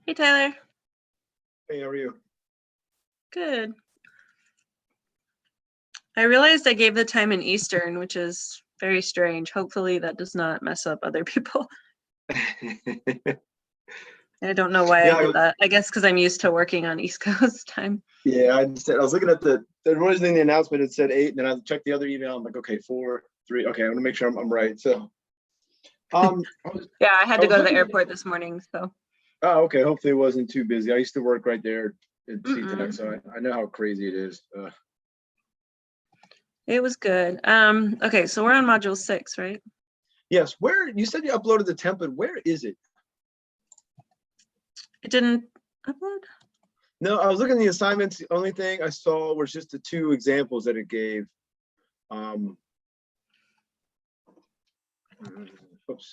Hey, Tyler. Hey, how are you? Good. I realized I gave the time in Eastern, which is very strange. Hopefully that does not mess up other people. I don't know why I did that. I guess because I'm used to working on East Coast time. Yeah, I was looking at the originally the announcement, it said 8, and then I checked the other email. I'm like, okay, 4, 3. Okay, I want to make sure I'm right. So, Yeah, I had to was go to the looking at- airport this morning, so. Oh, okay. Hopefully it wasn't too busy. I used to work right there at Mm-mm. SeaTac, so I know how crazy it is. It was good. Okay, so we're on module 6, right? Yes. Where you said you uploaded the template? Where is it? It didn't upload? No, I was looking at the assignments. The only thing I saw was just the 2 examples that it gave. Oops,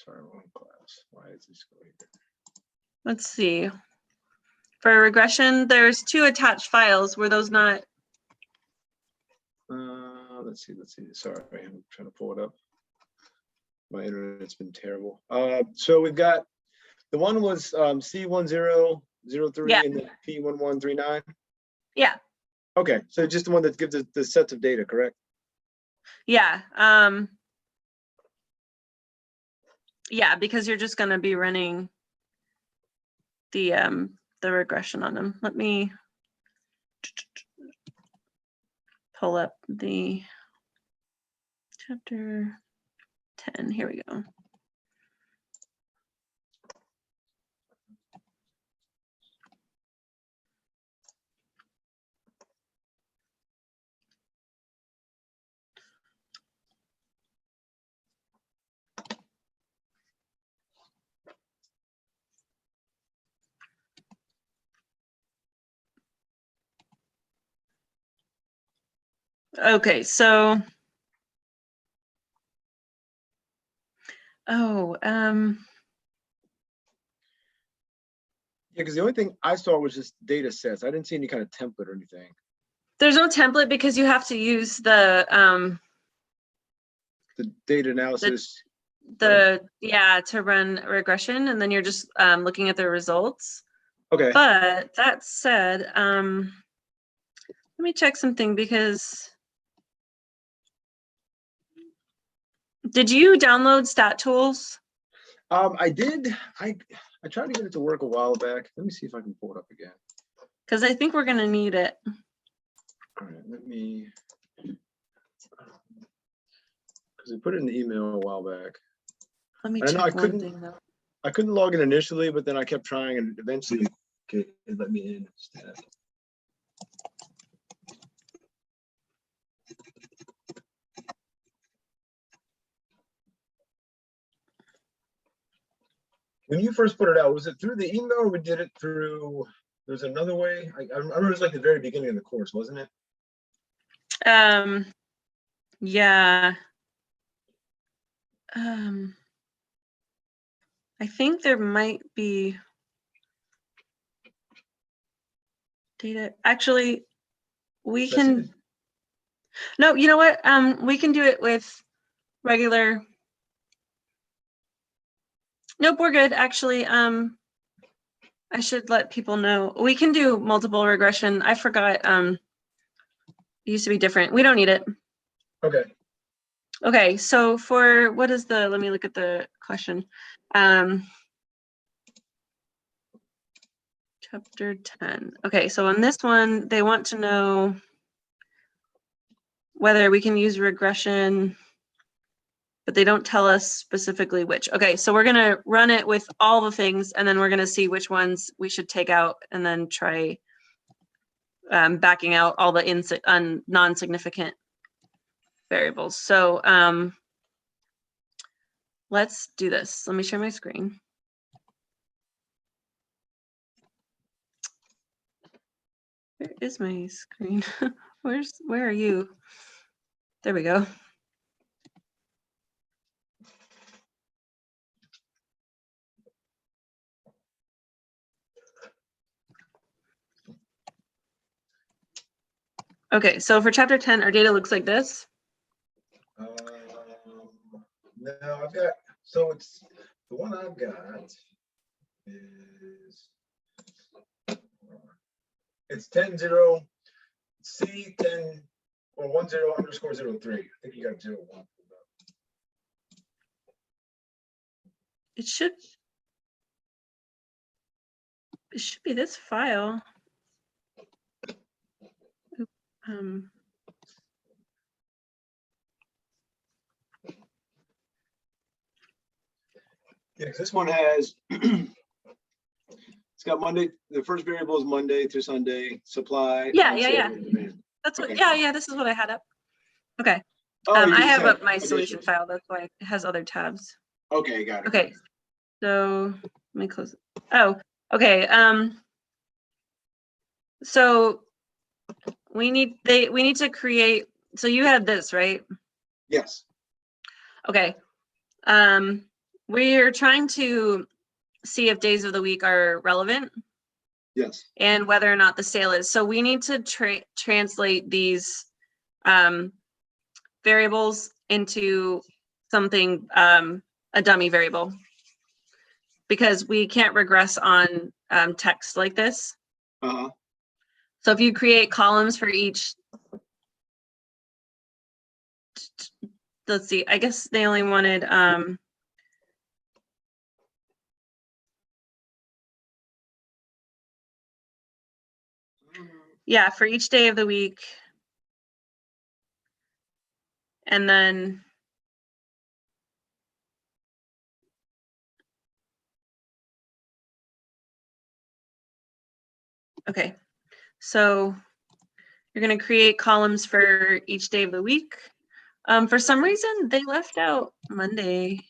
sorry, wrong class. Why is this going here? Let's see. For regression, there's 2 attached files. Were those not? Let's see. Sorry, I'm trying to pull it up. My internet's been terrible. So we've got the one was C1003 Yeah. and the P1139. Yeah. Okay, so just the one that gives the sets of data, correct? Yeah. Yeah, because you're just going to be running the regression on them. Let me pull up the chapter 10. Here we go. Okay, so Yeah, because the only thing I saw was just data sets. I didn't see any kind of template or anything. There's no template because you have to use the data analysis. Yeah, to run regression, and then you're just looking at the results. Okay. But that said, let me check something because did you download StatTools? I did. I tried to get it to work a while back. Let me see if I can pull it up again. Because I think we're gonna need it. All right, let me. Because I put it in the email a while back. Let me check one thing though. I couldn't log in initially, but then I kept trying, and eventually it let me in instead. When you first put it out, was it through the email, or we did it through? There's another way. I remember it was like the very beginning of the course, wasn't it? Yeah. I think there might be data. Actually, we can. No, you know what? We can do it with regular. Nope, we're good. Actually, I should let people know. We can do multiple regression. I forgot. It used to be different. We don't need it. Okay. Okay, so for what is the? Let me look at the question. Chapter 10. Okay, so on this one, they want to know whether we can use regression, but they don't tell us specifically which. Okay, so we're gonna run it with all the things, and then we're gonna see which ones we should take out, and then try backing out all the non-significant variables. So let's do this. Let me share my screen. Where is my screen? Where are you? There we go. Okay, so for chapter 10, our data looks like this. No, I've got, so it's, the one I've got is, It's 10-0, C10 or 10_03. I think you got 0-1. It should be this file. Oop, Yeah, 'cause this one has, it's got Monday, the first variable is Monday through Sunday, supply. Yeah, and yeah, sales yeah. and demand. That's what, Okay. yeah, this is what I had up. Okay. Oh, you I just have had up my solution additions. file. That's why it has other tabs. Okay, got it. Okay. So let me close it. Oh, okay. So we need to create, so you had this, right? Yes. Okay. We're trying to see if days of the week are relevant Yes. and whether or not the sale is. So we need to translate these variables into something, a dummy variable, because we can't regress on text like this. Uh-huh. So if you create columns for each, let's see, I guess they only wanted, yeah, for each day of the week. And then okay, so you're going to create columns for each day of the week. For some reason, they left out Monday.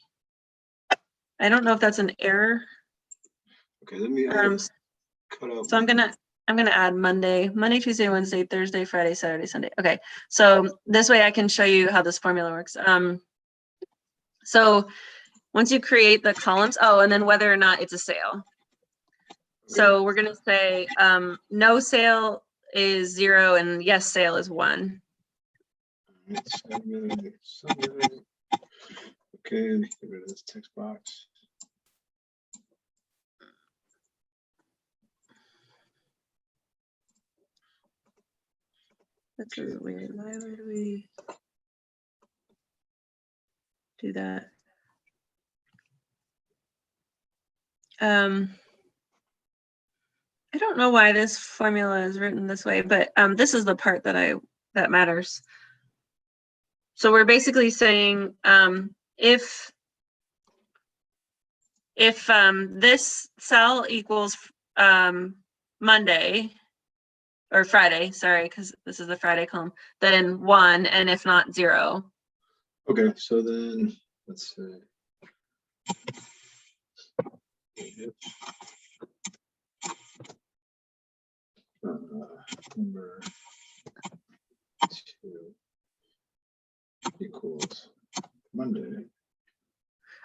I don't know if that's an error. Okay, let me cut out. So I'm gonna add Monday, Tuesday, Wednesday, Thursday, Friday, Saturday, Sunday. Okay, so this way I can show you how this formula works. So once you create the columns, oh, and then whether or not it's a sale. So we're gonna say no sale is 0 and yes sale is 1. Okay, let me get rid of this text box. That's really weird. Why would we do that? I don't know why this formula is written this way, but this is the part that matters. So we're basically saying if this cell equals Monday or Friday, sorry, because this is the Friday column, then 1, and if not 0. Okay, so then let's see. Number 2 equals Monday.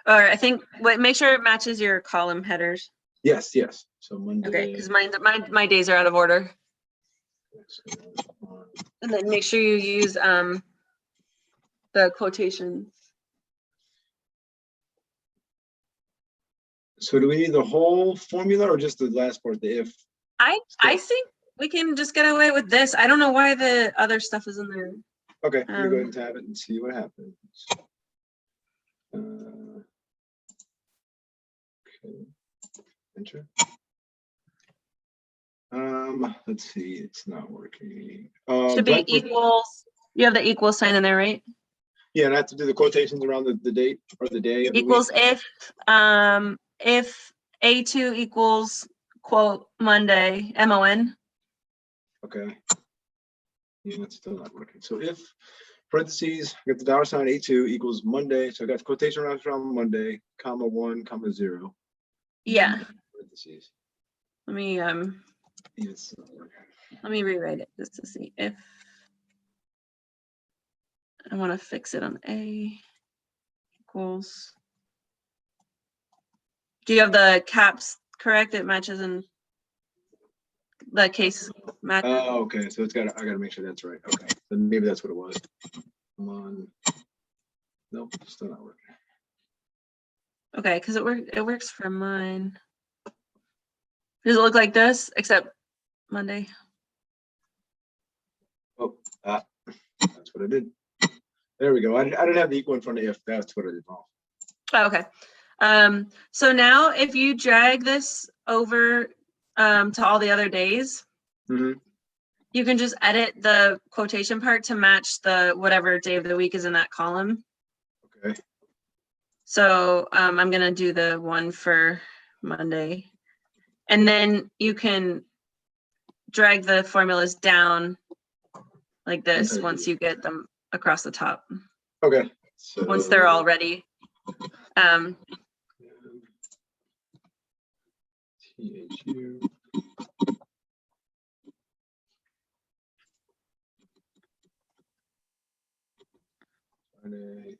Or I think make sure it matches your column headers. Yes, yes. So Monday. Okay, because my days are out of order. And then make sure you use the quotations. So do we need the whole formula or just the last part, the if? I think we can just get away with this. I don't know why the other stuff is in there. Okay, let me go ahead and tab it and see what happens. Okay, enter. Let's see, it's not working. Should be equals. You have the equal sign in there, right? Yeah, and I have to do the quotations around the date or the day of the Equals week. if A2 equals quote Monday, MON. Okay. Yeah, that's still not working. So if parentheses, I got the $ A2 equals Monday. So I got the quotation marks around Monday, comma 1, comma 0. Yeah. Parentheses. Let me Yes. let me rewrite it just to see if I want to fix it on A equals. Do you have the caps correct? It matches in the case match. Oh, okay. So I gotta make sure that's right. Okay. Then maybe that's what it was. Come on. Nope, still not working. Okay, because it works for mine. Does it look like this except Monday? That's what I did. There we go. I didn't have the equal in front of if. That's what I did wrong. Oh, okay. So now if you drag this over to all the other days, Mhm. you can just edit the quotation part to match the whatever day of the week is in that column. Okay. So I'm gonna do the one for Monday. And then you can drag the formulas down like this Okay. once you get them across the top, Okay. So once they're all ready. THU. Friday.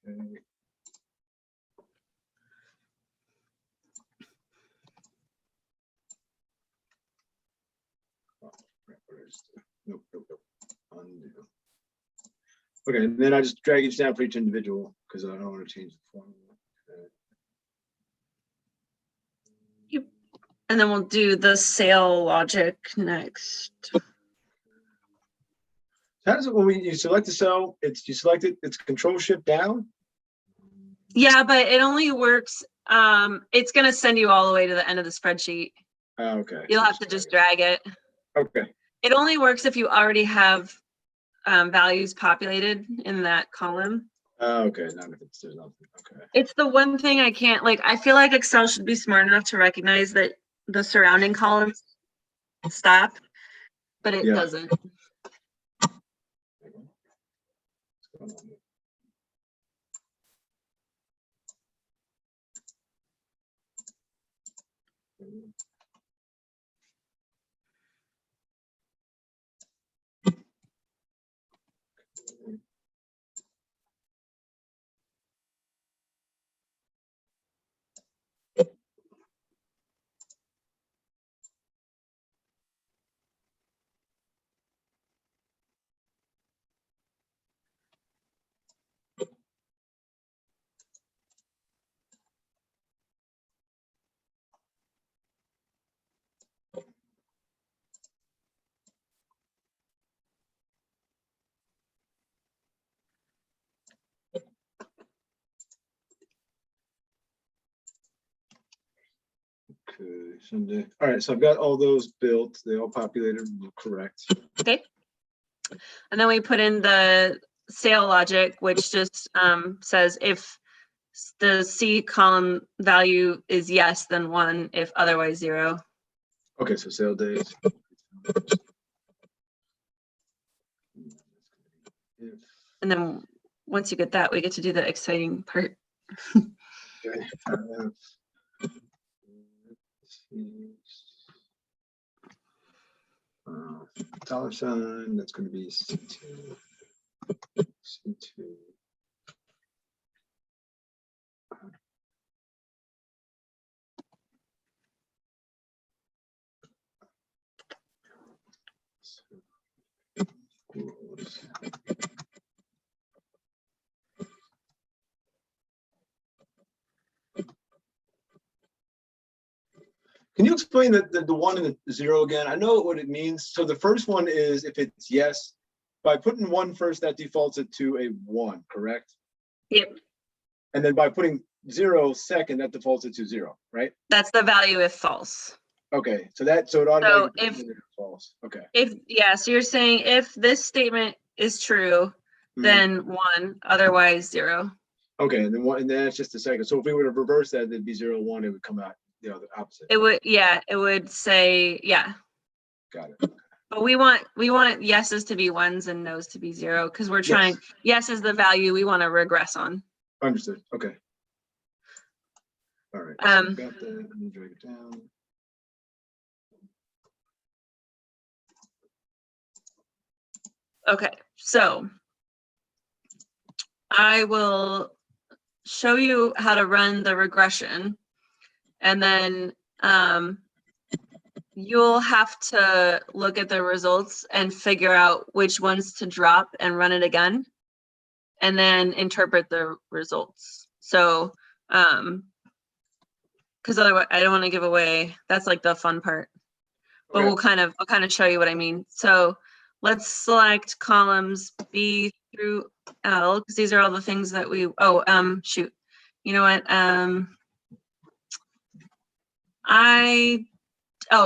Okay. Nope. Undo. Okay, and then I just drag each down for each individual because I don't want to change the formula. Yep. And then we'll do the sale logic next. How does it when you select the cell? You select it. It's Control Shift down. Yeah, but it only works. It's gonna send you all the way to the end of the spreadsheet. Oh, okay. You'll have to just drag it. Okay. It only works if you already have values populated in that column. Okay. Not if there's nothing. Okay. It's the one thing I can't like. I feel like Excel should be smart enough to recognize that the surrounding columns stop, but it doesn't. Okay, Sunday. All right, so I've got all those built. They all populated correct. Okay. And then we put in the sale logic, which just says if the C column value is yes, then 1, if otherwise 0. Okay, so sale days. And then once you get that, we get to do the exciting part. Okay. $, that's going to be C2. C2. Can you explain the 1 and the 0 again? I know what it means. So the first one is if it's yes, by putting 1 first, that defaults it to a 1, correct? Yep. And then by putting 0 second, that defaults it to 0, right? That's the value if false. Okay, so it automatically puts it to false. Okay. So you're saying if this statement is true, then 1, otherwise 0. Okay, and then it's just a second. So if we were to reverse that, it'd be 0, 1, it would come out the other opposite. It would say, yeah. Got it. But we want yeses to be 1s and nos to be 0 because we're trying, yes is the value we want to regress on. Understood. Okay. All right. So I've got that. Let me drag it down. Okay, so I will show you how to run the regression, and then you'll have to look at the results and figure out which ones to drop and run it again, and then interpret the results. So because otherwise I don't want to give away. That's like the fun part. But Okay. I'll kind of show you what I mean. So let's select columns B through L, because these are all the things that shoot. You know what?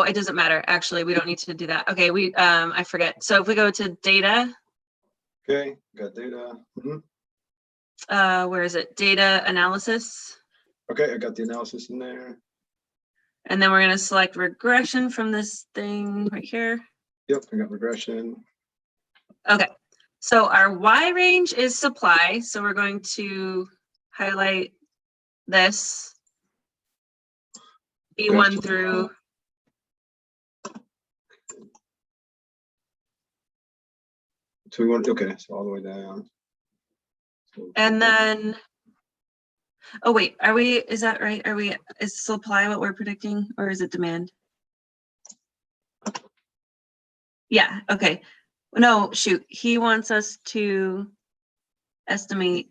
It doesn't matter. Actually, we don't need to do that. Okay, I forget. So if we go to data, Okay, got data. where is it? Data analysis. Okay, I got the analysis in there. And then we're going to select regression from this thing right here. Yep, I got regression. Okay, so our Y range is supply. So we're going to highlight this B1 through. So we want, okay, so all the way down. And then, oh wait, is that right? Is supply what we're predicting, or is it demand? Yeah, okay. No, shoot, he wants us to estimate.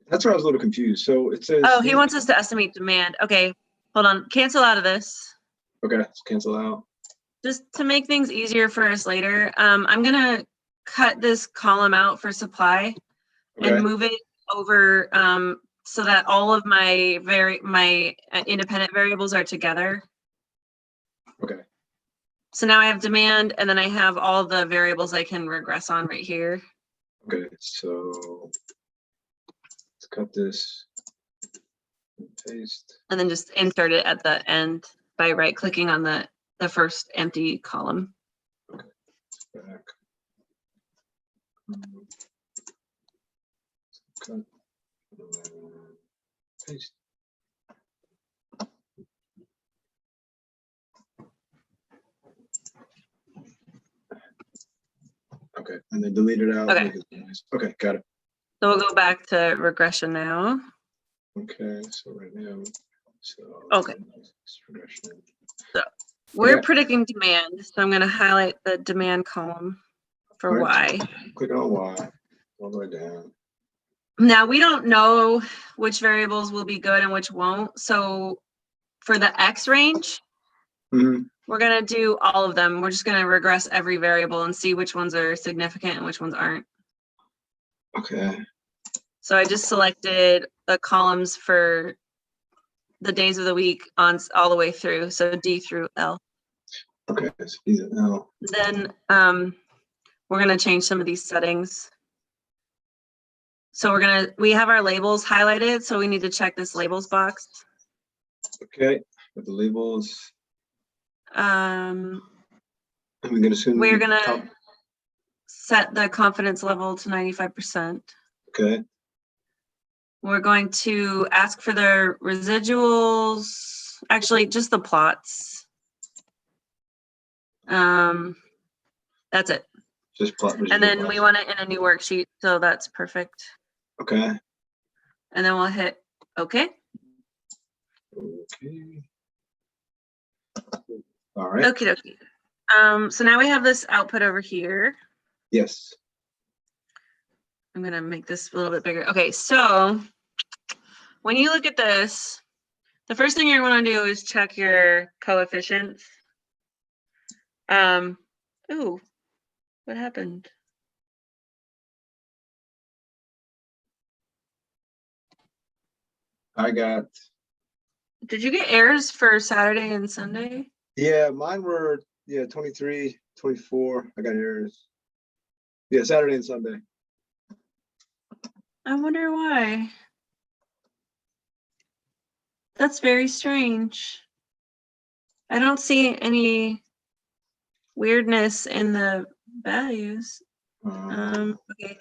That's where I was a little confused. So it says. Oh, he wants us to estimate demand. Okay, hold on, cancel out of this. Okay, let's cancel out. Just to make things easier for us later, I'm gonna cut this column out for supply and move it over so that all of my independent variables are together. Okay. So now I have demand, and then I have all the variables I can regress on right here. Okay, so let's cut this and paste. And then just insert it at the end by right-clicking on the first empty column. Okay, back. Cut. Paste. Okay, and then delete it out. Okay. Okay, got it. So we'll go back to regression now. Okay, so right now, Okay. Regression. So we're predicting demand. So I'm going to highlight the demand column for Y. Click on Y, all the way down. Now we don't know which variables will be good and which won't. So for the X range, we're going to do all of them. We're just going to regress every variable and see which ones are significant and which ones aren't. Okay. So I just selected the columns for the days of the week on all the way through. So D through L. Okay, so D to L. Then we're going to change some of these settings. So we have our labels highlighted. So we need to check this labels box. Okay, with the labels. We're going to set the confidence level to 95%. Okay. We're going to ask for the residuals, actually just the plots. That's it. Just plot residual. And then we want it in a new worksheet, so that's perfect. Okay. And then we'll hit OK. Okay. All right. Okie dokie. So now we have this output over here. Yes. I'm gonna make this a little bit bigger. Okay, so when you look at this, the first thing you're gonna do is check your coefficients. Ooh, what happened? Did you get errors for Saturday and Sunday? Yeah, mine were 23, 24. I got errors. Yeah, Saturday and Sunday. I wonder why. That's very strange. I don't see any weirdness in the values. Okay,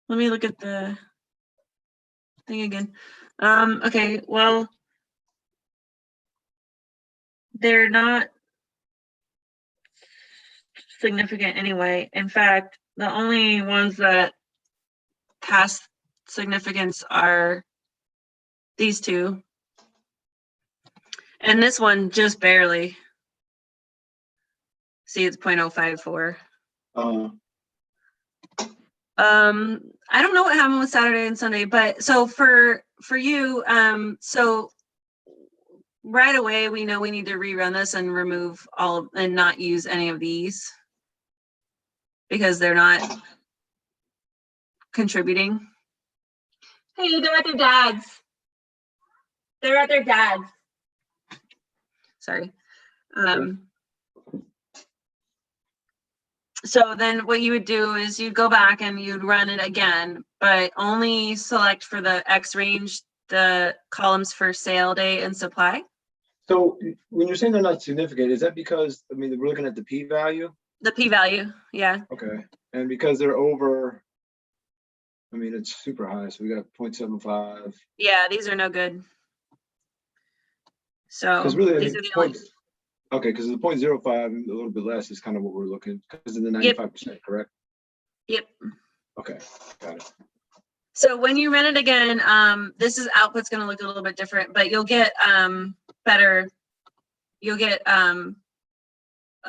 let me look at the thing again. Okay, well, they're not significant anyway. In fact, the only ones that pass significance are these two. And this one just barely. See, it's 0.054. I don't know what happened with Saturday and Sunday, but so for for you, so right away, we know we need to rerun this and remove and not use any of these because they're not contributing. Hey, they're at their dads. They're at their dads. Sorry. So then what you would do is you'd go back and you'd run it again, but only select for the X range, the columns for sale day and supply. So when you're saying they're not significant, is that because, I mean, we're looking at the p-value? The p-value, yeah. Okay, and because they're over, I mean, it's super high, so we got 0.75. Yeah, these are no good. So Because really, these are the only. Okay, because the 0.05, a little bit less is kind of what we're looking, because of the 95%, correct? Yep. Okay, got it. So when you run it again, output's going to look a little bit different, but you'll get better. You'll get a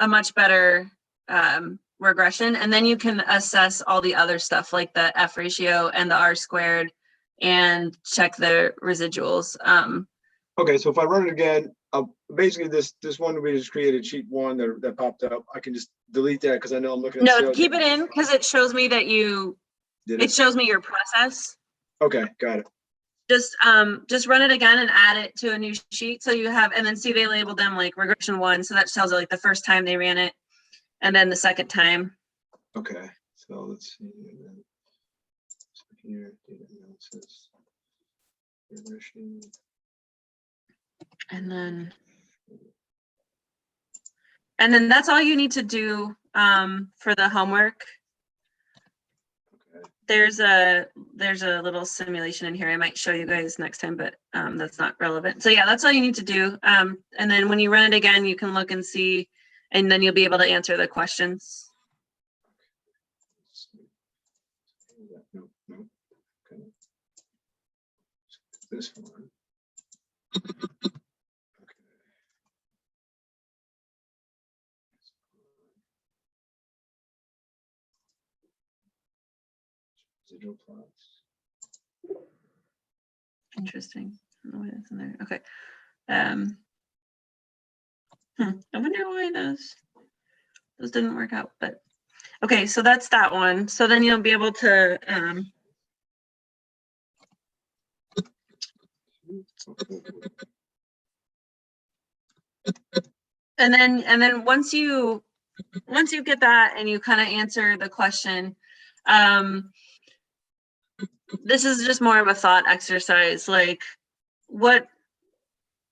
much better regression, and then you can assess all the other stuff like the F ratio and the R squared, and check the residuals. Okay, so if I run it again, basically this one we just created, sheet one that popped up. I can just delete that because I know I'm looking at No, sales. keep it in because it shows me that you. It shows me your process. Okay, got it. Just run it again and add it to a new sheet. So you have, and then see they labeled them like regression 1. So that tells you like the first time they ran it, and then the second time. Okay, so let's see. So here, data analysis, regression. And then that's all you need to do for the homework. Okay. There's a little simulation in here I might show you guys next time, but that's not relevant. So yeah, that's all you need to do. And then when you run it again, you can look and see, and then you'll be able to answer the questions. No. Okay. This one. Residual plots. Interesting. I don't know why that's in there. Okay. I wonder why those didn't work out, but okay, so that's that one. So then you'll be able to and then once you get that and you kind of answer the question, this is just more of a thought exercise. Like, what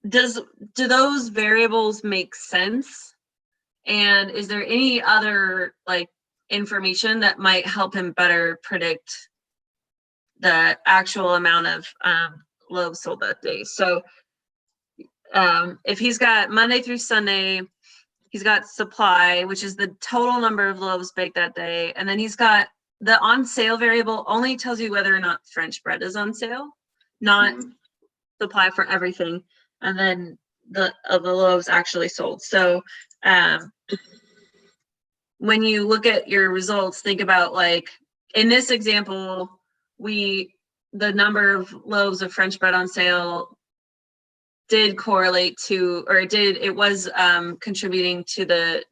do those variables make sense? And is there any other like information that might help him better predict the actual amount of loaves sold that day? So if he's got Monday through Sunday, he's got supply, which is the total number of loaves baked that day. And then he's got the on sale variable only tells you whether or not French bread is on sale, not supply for everything. And then the loaves actually sold. So when you look at your results, think about like in this example, the number of loaves of French bread on sale did correlate to, or it was contributing to the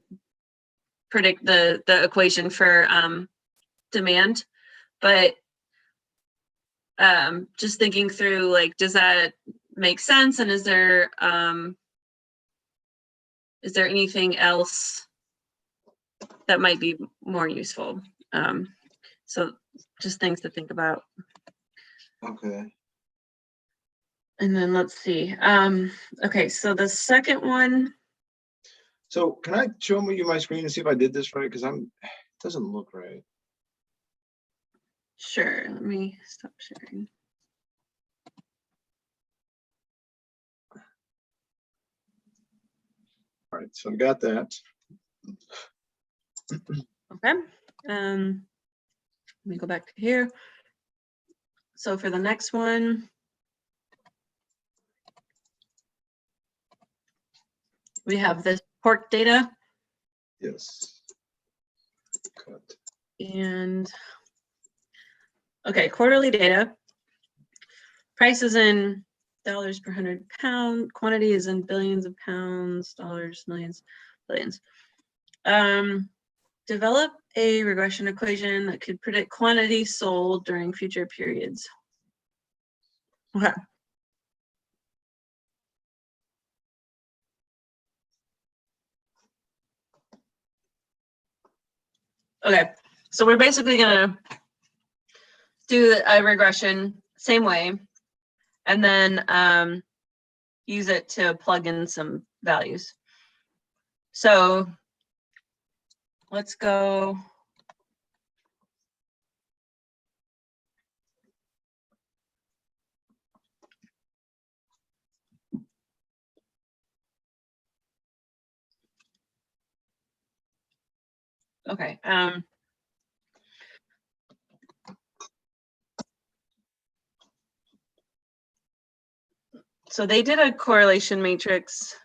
equation for demand. But just thinking through, like, does that make sense? And is there anything else that might be more useful? So just things to think about. Okay. And then let's see. Okay, so the second one. So can I show you my screen and see if I did this right? Because it doesn't look right. Sure, let me stop sharing. All right, so I got that. Okay. Let me go back to here. So for the next one, we have this pork data. Yes. Cut. And okay, quarterly data. price is in dollars per 100 pound, quantity is in billions of pounds, dollars, millions, billions. Develop a regression equation that could predict quantity sold during future periods. Okay. Okay, so we're basically gonna do a regression same way, and then use it to plug in some values. So let's go. Okay. So they did a correlation matrix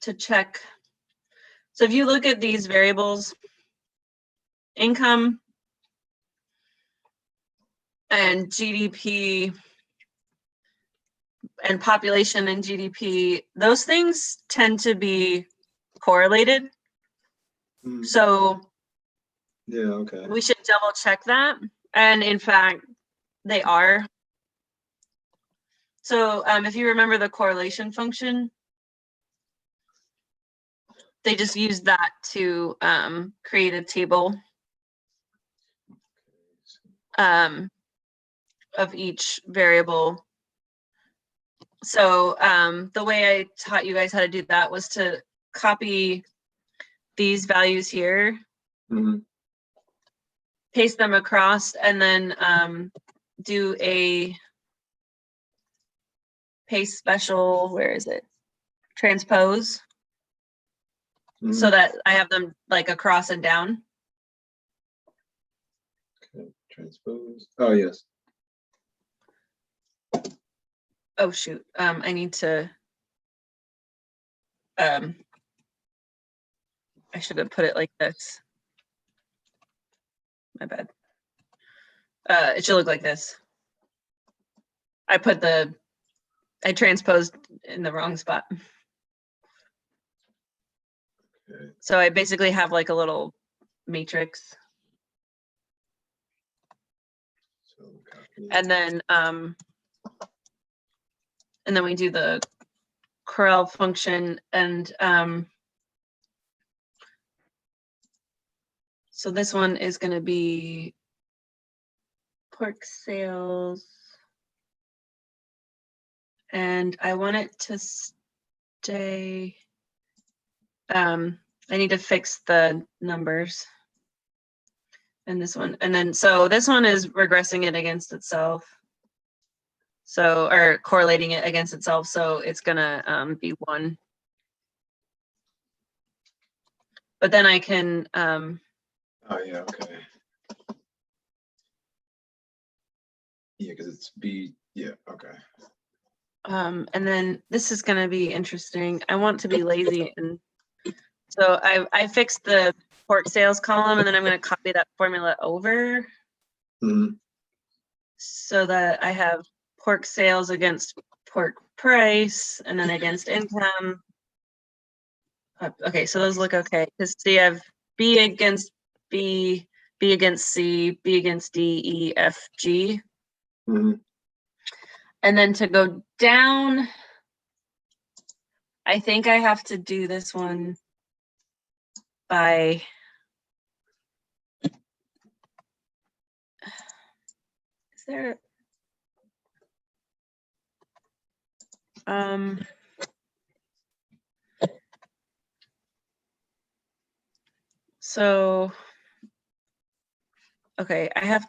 to check. So if you look at these variables, income and GDP and population and GDP, those things tend to be correlated. Mm, So yeah, okay. we should double check that. And in fact, they are. So if you remember the correlation function, they just use that to create a table of each variable. So the way I taught you guys how to do that was to copy these values here, paste them across, and then do a paste special, where is it? Transpose, so that I have them like across and down. Okay, transpose. Oh, yes. Oh, shoot. I need to, I should have put it like this. My bad. It should look like this. I transposed in the wrong spot. Okay. So I basically have like a little matrix. So copy. And then we do the Corel function, and so this one is going to be pork sales, and I want it to stay. I need to fix the numbers in this one, and then so this one is regressing it against itself. So, or correlating it against itself, so it's gonna be 1. But then I can Oh, yeah, okay. Yeah, because it's B. Yeah, okay. and then this is gonna be interesting. I want to be lazy, and so I fixed the pork sales column, and then I'm gonna copy that formula over so that I have pork sales against pork price, and then against income. Okay, so those look okay, because so you have B against B, B against C, B against D, E, F, G. And then to go down, I think I have to do this one by is there so okay, I'm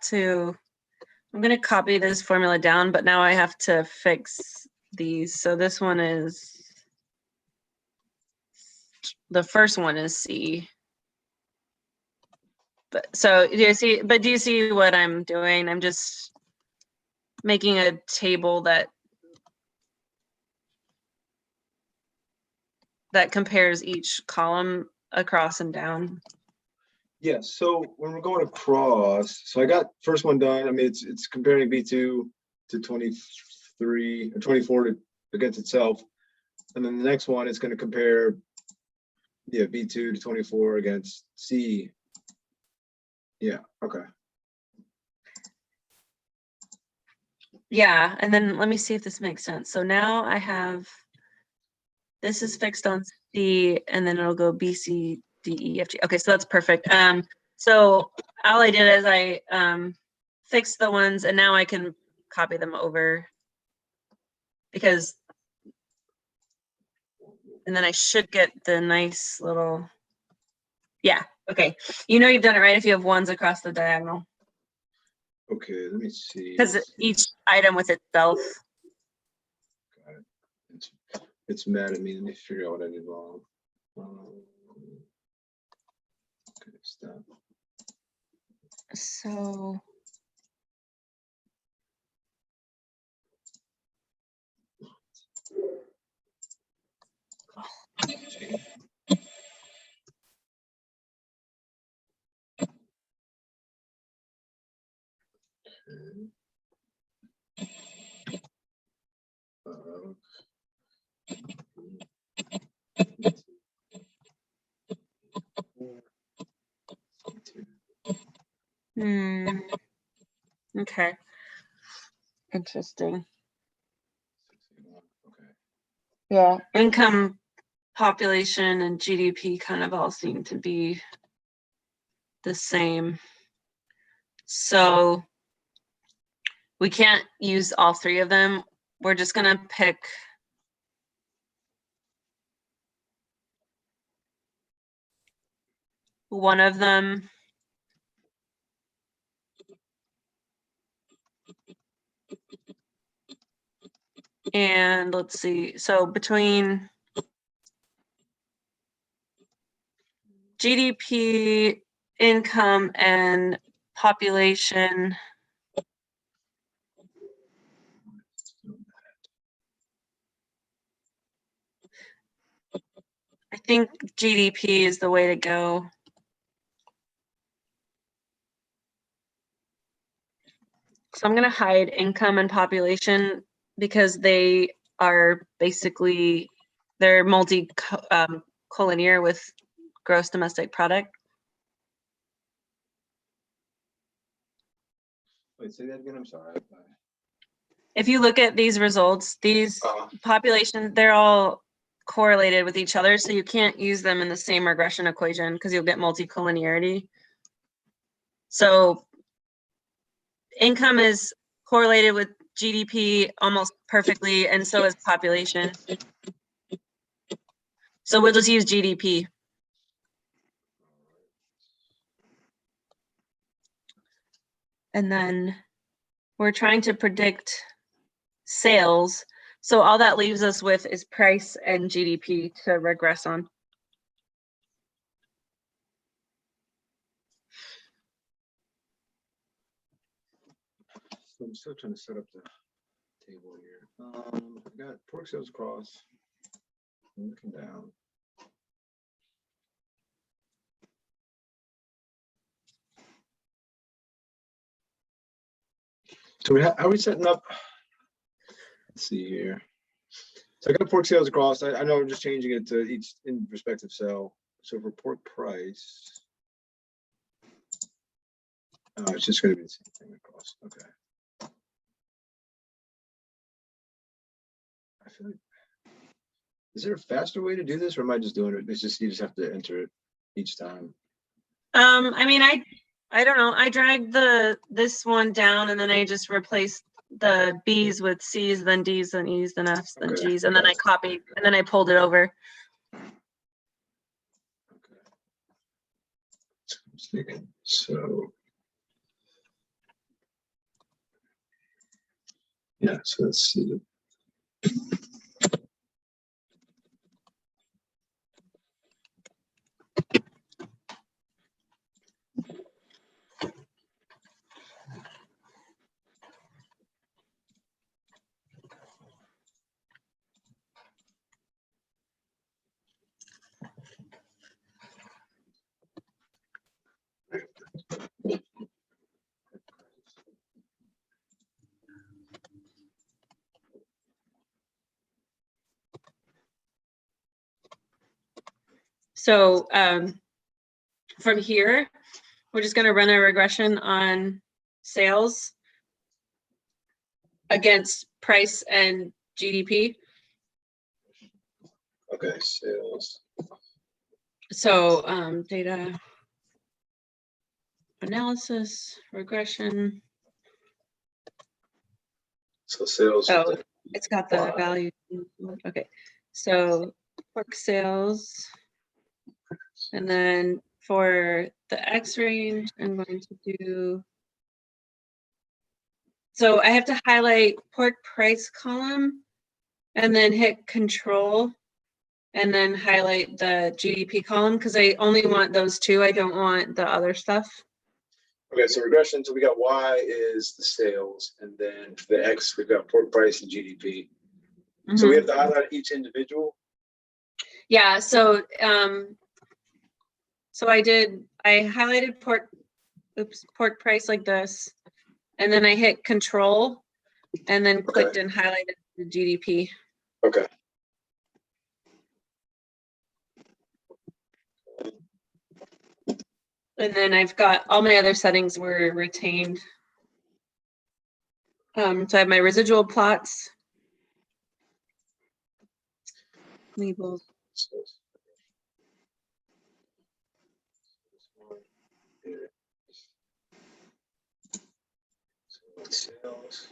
gonna copy this formula down, but now I have to fix these. So this one is, the first one is C. But so do you see what I'm doing? I'm just making a table that compares each column across and down. Yeah, so when we're going across, so I got first one done. I mean, it's comparing B2 to 23 or 24 against itself. And then the next one is going to compare, yeah, B2 to 24 against C. Yeah, okay. Yeah, and then let me see if this makes sense. So now I have, this is fixed on C, and then it'll go B, C, D, E, F, G. Okay, so that's perfect. So all I did is I fixed the ones, and now I can copy them over because, and then I should get the nice little, yeah, okay. You know you've done it right if you have ones across the diagonal, Okay, let me see. because each item with itself. Got it. It's mad at me. Let me figure out what I did wrong. Okay, stop. So okay. Interesting. Okay. Yeah. Income, population, and GDP kind of all seem to be the same. So we can't use all three of them. We're just gonna pick one of them. And let's see, so between GDP, income, and population, I think GDP is the way to go. So I'm gonna hide income and population because they are basically, they're collinear with gross domestic product. Wait, say that again. I'm sorry. If you look at these results, these population, they're all correlated with each other, so you can't use them in the same regression equation because you'll get multicollinearity. So income is correlated with GDP almost perfectly, and so is population. So we'll just use GDP. And then we're trying to predict sales. So all that leaves us with is price and GDP to regress on. So I'm still trying to set up the table here. I got pork sales across. I'm looking down. So how are we setting up? Let's see here. So I got pork sales across. I know I'm just changing it to each in respective cell. So for pork price, it's just going to be the same thing across. Okay. I feel like, is there a faster way to do this, or am I just doing it? It's just you just have to enter it each time. I mean, I don't know. I dragged this one down, and then I just replaced the B's with C's, then D's, then E's, then F's, then Okay. G's, and then I copied, and then I pulled it over. Okay. So I'm just thinking, so yeah, so let's see. So from here, we're just going to run a regression on sales against price and GDP. Okay, sales. So data analysis, regression. So sales. Oh, it's got the value. Okay, so pork sales. And then for the X range, I'm going to do, so I have to highlight pork price column and then hit control and then highlight the GDP column because I only want those two. I don't want the other stuff. Okay, so regression. So we got Y is the sales, and then for the X, we've got pork price and GDP. So we have to highlight each individual. Yeah. So so I highlighted pork price like this, and then I hit control and then clicked and highlighted the GDP. Okay. And then I've got all my other settings were retained. So I have my residual plots, labels. Sales.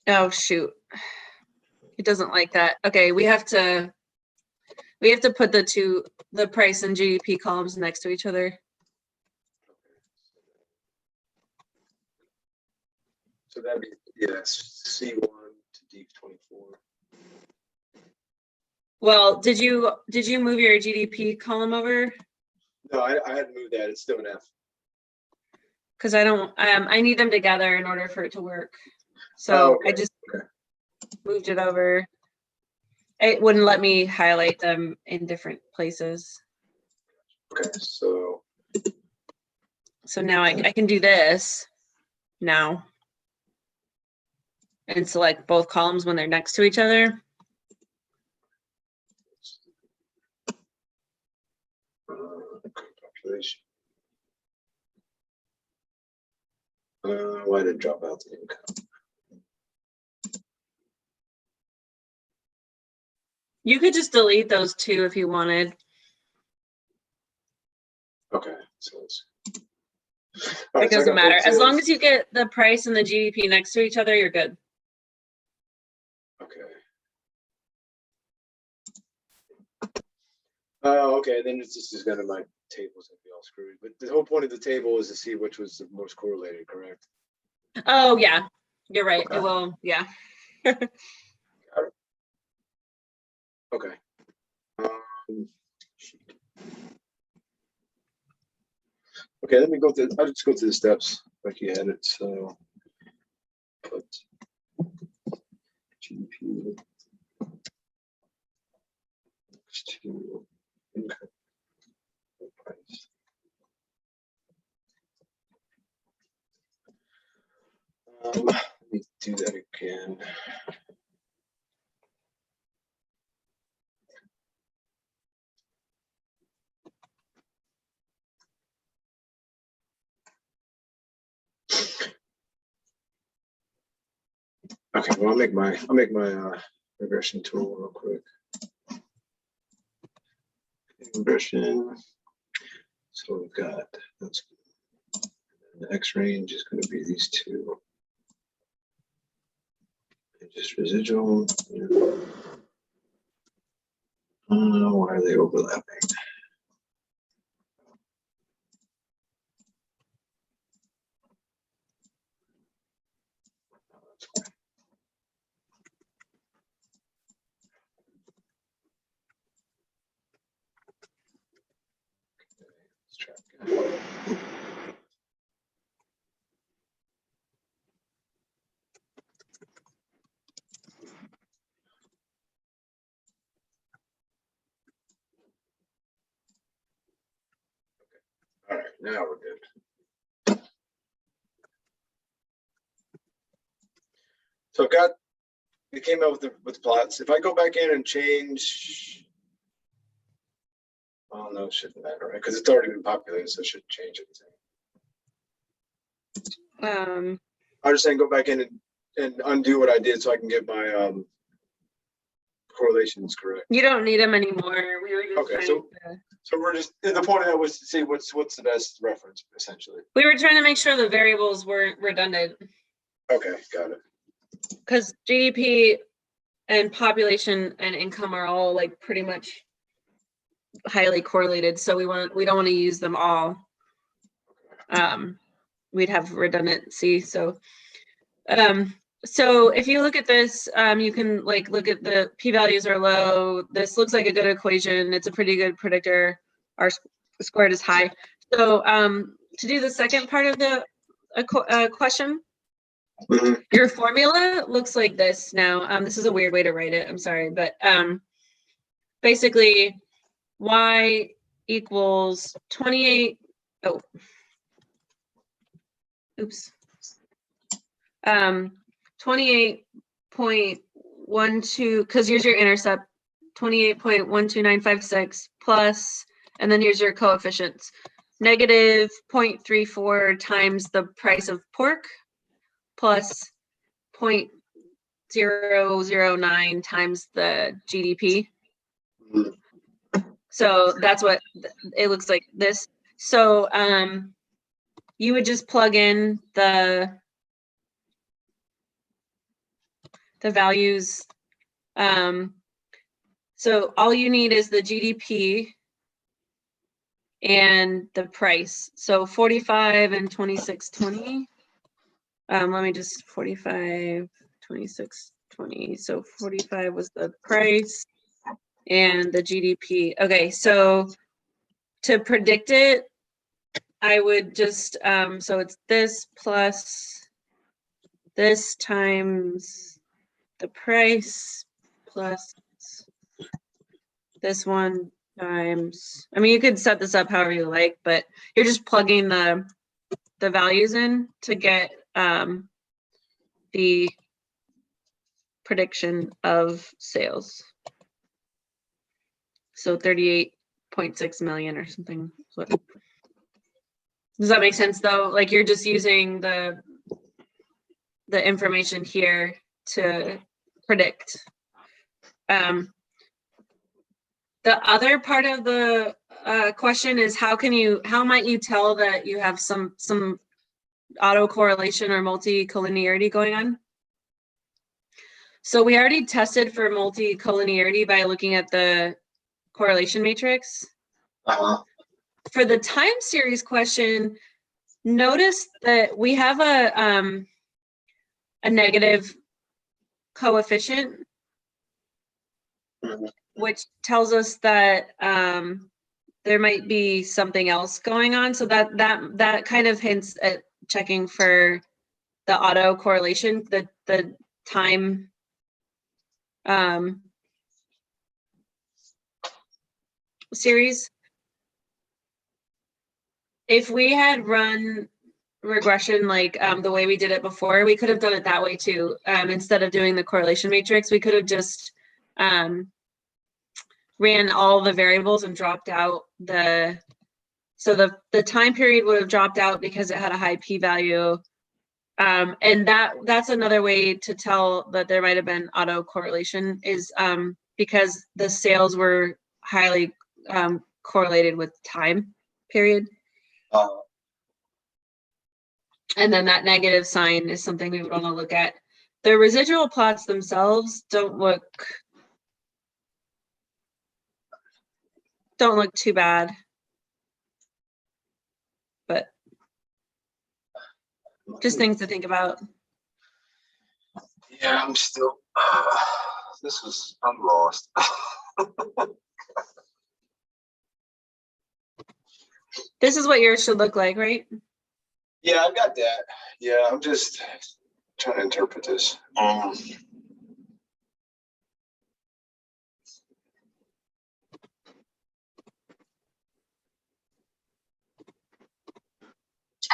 Oh shoot, it doesn't like that. Okay, we have to put the price and GDP columns next to each other. So that'd be, yes, C1 to D24. Well, did you move your GDP column over? No, I hadn't moved that. It's still an F. Because I don't, I need them together in order for it to work. So I just moved it over. It wouldn't let me highlight them in different places. Okay, so now I can do this now and select both columns when they're next to each other. Population. Why did it drop out the income? You could just delete those two if you wanted. Okay, so it's It doesn't matter. As long as you get the price and the GDP next to each other, you're good. Okay. Oh, okay. Then it's just gonna, my table's gonna be all screwed. But the whole point of the table is to see which was the most correlated, correct? Oh yeah, you're right. Okay. It will. Yeah. Okay. Okay, let me go through. I'll just go through the steps like you had it. So put GDP next to income price. Let me do that again. Okay, well I'll make my regression tool real quick. Regression. So we've got that's the X range is going to be these two. And just residual. Why are they overlapping? Let's try again. All right, now we're good. So I've got it came out with plots. If I go back in and change, oh no, it shouldn't matter, right? Because it's already been populated, so it shouldn't change anything. I was just saying, go back in and undo what I did so I can get my correlations correct. You don't need them anymore. We were just Okay, trying so to, we're just, the point of that was to see what's the best reference, essentially. we were trying to make sure the variables weren't redundant, Okay, got it. because GDP and population and income are all like pretty much highly correlated. So we don't want to use them all. We'd have redundancy. So if you look at this, you can like look at the p-values are low. This looks like a good equation. It's a pretty good predictor. R squared is high. So to do the second part of the question, your formula looks like this now. This is a weird way to write it. I'm sorry, but basically y equals 28. Oh, oops. 28.12, because here's your intercept, 28.12956 plus, and then here's your coefficients, negative 0.34 times the price of pork plus 0.009 times the GDP. So that's what it looks like this. So you would just plug in the values. So all you need is the GDP and the price. So 45 and 26.20. Let me just 45, 26.20. So 45 was the price and the GDP. Okay, so to predict it, I would just, so it's this plus this times the price plus this one times, I mean, you could set this up however you like, but you're just plugging the values in to get the prediction of sales. So 38.6 million or something. Does that make sense though? Like you're just using the information here to predict. The other part of the question is how might you tell that you have some autocorrelation or multicollinearity going on? So we already tested for multicollinearity by looking at the correlation matrix. For the time series question, notice that we have a negative coefficient, which tells us that there might be something else going on. So that kind of hints at checking for the autocorrelation, the time series. If we had run regression like the way we did it before, we could have done it that way too. Instead of doing the correlation matrix, we could have just ran all the variables and dropped out the time period would have dropped out because it had a high p-value. And that's another way to tell that there might have been autocorrelation is because the sales were highly correlated with time period. And then that negative sign is something we would want to look at. The residual plots themselves don't look too bad, but just things to think about. Yeah, I'm still, I'm lost. This is what yours should look like, right? Yeah, I've got that. Yeah, I'm just trying to interpret this.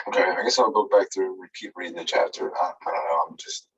Okay, I guess I'll go back through and keep reading the chapter. I don't know. I'm just